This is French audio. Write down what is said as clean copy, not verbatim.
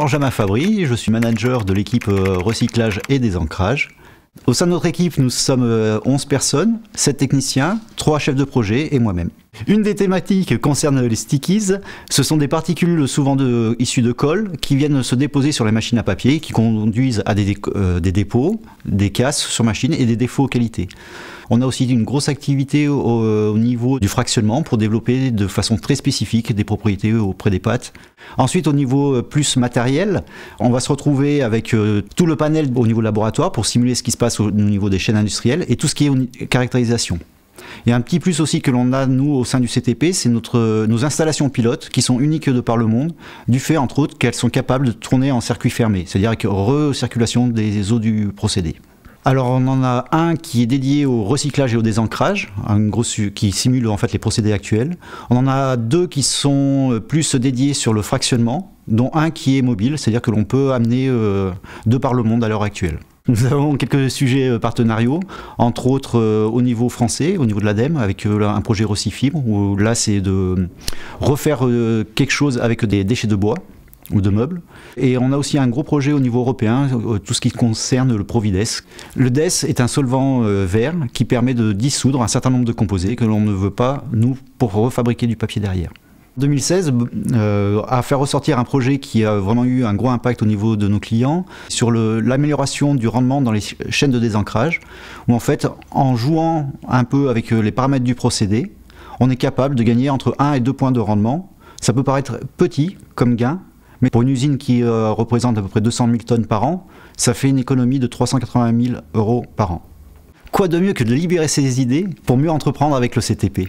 Benjamin Fabry, je suis manager de l'équipe recyclage et désancrage. Au sein de notre équipe, nous sommes 11 personnes, 7 techniciens, 3 chefs de projet et moi-même. Une des thématiques concerne les stickies. Ce sont des particules souvent issues de colle qui viennent se déposer sur les machines à papier, qui conduisent à des dépôts, des casses sur machine et des défauts qualité. On a aussi une grosse activité au niveau du fractionnement pour développer de façon très spécifique des propriétés auprès des pâtes. Ensuite, au niveau plus matériel, on va se retrouver avec tout le panel au niveau laboratoire pour simuler ce qui se passe au niveau des chaînes industrielles et tout ce qui est caractérisation. Il y a un petit plus aussi que l'on a, nous, au sein du CTP, c'est nos installations pilotes qui sont uniques de par le monde, du fait, entre autres, qu'elles sont capables de tourner en circuit fermé, c'est-à-dire avec recirculation des eaux du procédé. Alors on en a un qui est dédié au recyclage et au désancrage, qui simule en fait les procédés actuels. On en a 2 qui sont plus dédiés sur le fractionnement, dont un qui est mobile, c'est-à-dire que l'on peut amener de par le monde à l'heure actuelle. Nous avons quelques sujets partenariaux, entre autres au niveau français, au niveau de l'ADEME, avec un projet Recyfibre, où là c'est de refaire quelque chose avec des déchets de bois ou de meubles. Et on a aussi un gros projet au niveau européen, tout ce qui concerne le Provides. Le DES est un solvant vert qui permet de dissoudre un certain nombre de composés que l'on ne veut pas, nous, pour refabriquer du papier derrière. 2016 a fait ressortir un projet qui a vraiment eu un gros impact au niveau de nos clients sur l'amélioration du rendement dans les chaînes de désancrage, où en fait, en jouant un peu avec les paramètres du procédé, on est capable de gagner entre 1 et 2 points de rendement. Ça peut paraître petit comme gain, mais pour une usine qui représente à peu près 200 000 tonnes par an, ça fait une économie de 380 000 € par an. Quoi de mieux que de libérer ses idées pour mieux entreprendre avec le CTP ?